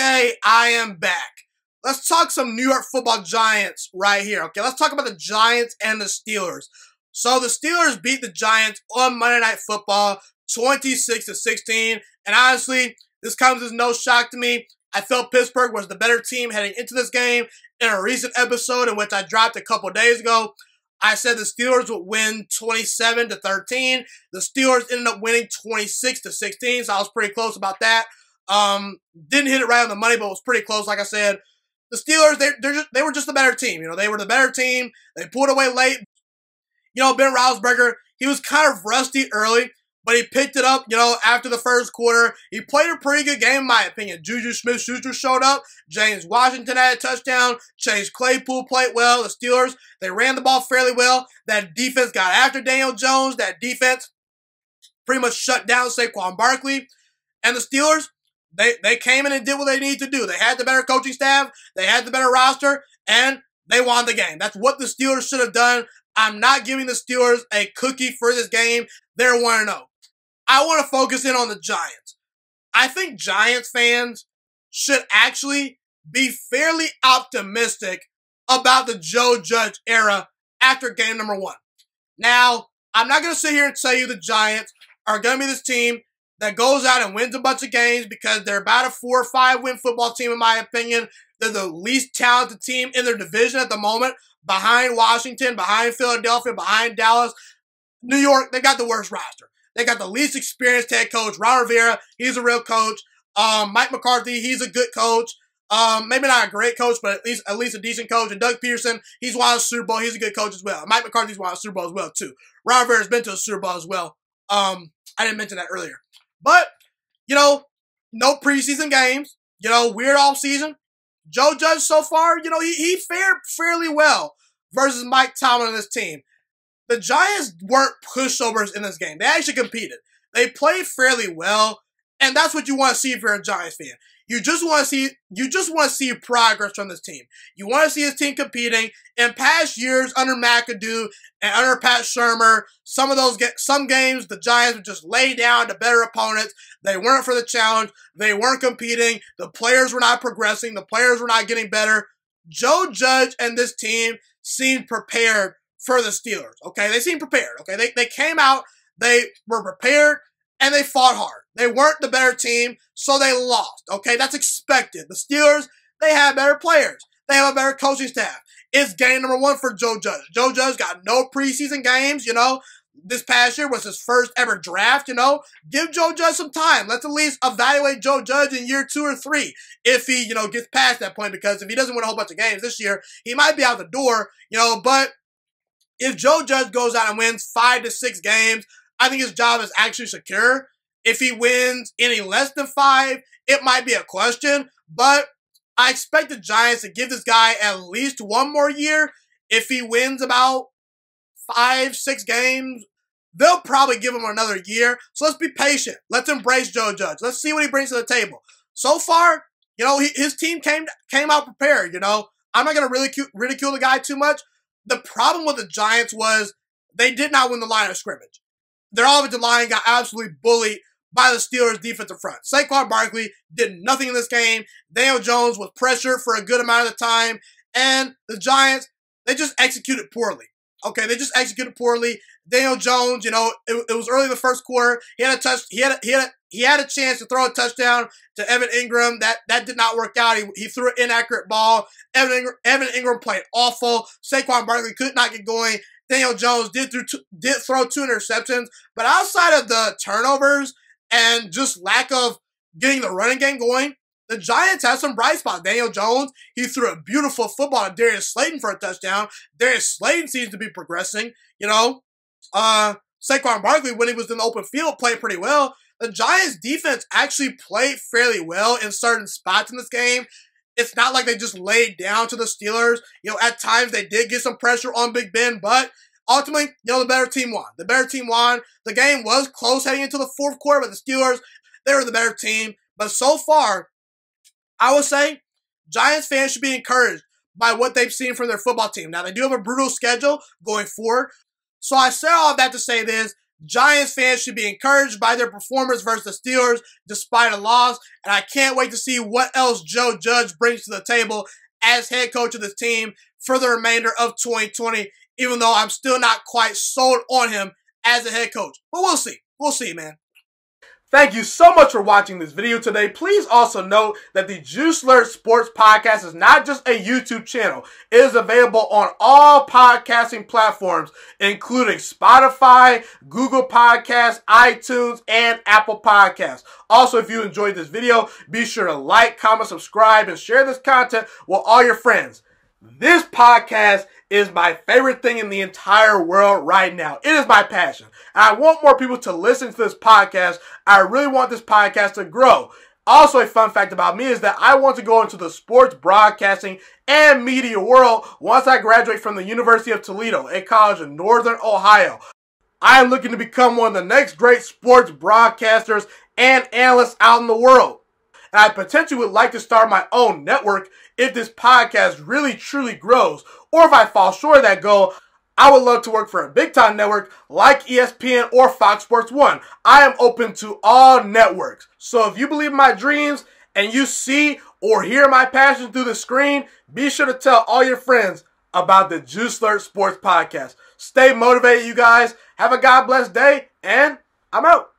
Okay, I am back. Let's talk some New York Football Giants right here. Okay, let's talk about the Giants and the Steelers. So the Steelers beat the Giants on Monday Night Football 26-16. And honestly, this comes as no shock to me. I felt Pittsburgh was the better team heading into this game. In a recent episode in which I dropped a couple days ago, I said the Steelers would win 27-13. The Steelers ended up winning 26-16, so I was pretty close about that. Didn't hit it right on the money, but was pretty close. Like I said, the Steelers, they were just a better team. You know, they were the better team. They pulled away late. You know, Ben Roethlisberger, he was kind of rusty early, but he picked it up, you know, after the first quarter. He played a pretty good game, in my opinion. Juju Smith-Schuster showed up. James Washington had a touchdown. Chase Claypool played well. The Steelers, they ran the ball fairly well. That defense got after Daniel Jones. That defense pretty much shut down Saquon Barkley. And the Steelers, they came in and did what they needed to do. They had the better coaching staff. They had the better roster. And they won the game. That's what the Steelers should have done. I'm not giving the Steelers a cookie for this game. They're 1-0. I want to focus in on the Giants. I think Giants fans should actually be fairly optimistic about the Joe Judge era after game number 1. Now, I'm not going to sit here and tell you the Giants are going to be this team that goes out and wins a bunch of games because they're about a 4 or 5 win football team, in my opinion. They're the least talented team in their division at the moment, behind Washington, behind Philadelphia, behind Dallas. New York, they got the worst roster. They got the least experienced head coach. Ron Rivera, he's a real coach. Mike McCarthy, he's a good coach. Maybe not a great coach, but at least a decent coach. And Doug Peterson, he's won a Super Bowl. He's a good coach as well. Mike McCarthy's won a Super Bowl as well, too. Ron Rivera's been to a Super Bowl as well. I didn't mention that earlier. But, you know, no preseason games. You know, weird off season. Joe Judge so far, you know, he fared fairly well versus Mike Tomlin and this team. The Giants weren't pushovers in this game. They actually competed. They played fairly well, and that's what you want to see if you're a Giants fan. You just want to see progress from this team. You want to see this team competing. In past years under McAdoo and under Pat Shurmur, some games the Giants would just lay down to better opponents. They weren't for the challenge. They weren't competing. The players were not progressing. The players were not getting better. Joe Judge and this team seemed prepared for the Steelers. Okay, they seemed prepared. Okay, they came out. They were prepared. And they fought hard. They weren't the better team, so they lost. Okay, that's expected. The Steelers, they have better players. They have a better coaching staff. It's game number 1 for Joe Judge. Joe Judge got no preseason games, you know. This past year was his first ever draft, you know. Give Joe Judge some time. Let's at least evaluate Joe Judge in year 2 or 3 if he, you know, gets past that point. Because if he doesn't win a whole bunch of games this year, he might be out the door, you know. But if Joe Judge goes out and wins 5 to 6 games, I think his job is actually secure. If he wins any less than 5, it might be a question. But I expect the Giants to give this guy at least 1 more year. If he wins about 5, 6 games, they'll probably give him another year. So let's be patient. Let's embrace Joe Judge. Let's see what he brings to the table. So far, you know, his team came out prepared, you know. I'm not going to ridicule the guy too much. The problem with the Giants was they did not win the line of scrimmage. Their offensive line got absolutely bullied by the Steelers' defensive front. Saquon Barkley did nothing in this game. Daniel Jones was pressured for a good amount of the time. And the Giants, they just executed poorly. Okay, they just executed poorly. Daniel Jones, you know, it was early in the first quarter. He had a chance to throw a touchdown to Evan Ingram. That did not work out. He threw an inaccurate ball. Evan Ingram played awful. Saquon Barkley could not get going. Daniel Jones did throw 2 interceptions. But outside of the turnovers and just lack of getting the running game going, the Giants had some bright spots. Daniel Jones, he threw a beautiful football to Darius Slayton for a touchdown. Darius Slayton seems to be progressing, you know. Saquon Barkley, when he was in the open field, played pretty well. The Giants' defense actually played fairly well in certain spots in this game. It's not like they just laid down to the Steelers. You know, at times they did get some pressure on Big Ben, but ultimately, you know, the better team won. The better team won. The game was close heading into the 4th quarter, but the Steelers, they were the better team. But so far, I would say Giants fans should be encouraged by what they've seen from their football team. Now, they do have a brutal schedule going forward. So I say all of that to say this. Giants fans should be encouraged by their performance versus the Steelers despite a loss, and I can't wait to see what else Joe Judge brings to the table as head coach of this team for the remainder of 2020, even though I'm still not quite sold on him as a head coach. But we'll see. We'll see, man. Thank you so much for watching this video today. Please also note that the Juiciest Sports Podcast is not just a YouTube channel. It is available on all podcasting platforms, including Spotify, Google Podcasts, iTunes, and Apple Podcasts. Also, if you enjoyed this video, be sure to like, comment, subscribe, and share this content with all your friends. This podcast is my favorite thing in the entire world right now. It is my passion. And I want more people to listen to this podcast. I really want this podcast to grow. Also, a fun fact about me is that I want to go into the sports broadcasting and media world once I graduate from the University of Toledo, a college in Northern Ohio. I am looking to become one of the next great sports broadcasters and analysts out in the world. And I potentially would like to start my own network if this podcast really truly grows. Or if I fall short of that goal, I would love to work for a big-time network like ESPN or Fox Sports 1. I am open to all networks. So if you believe in my dreams and you see or hear my passion through the screen, be sure to tell all your friends about the Juiciest Sports Podcast. Stay motivated, you guys. Have a God-blessed day, and I'm out.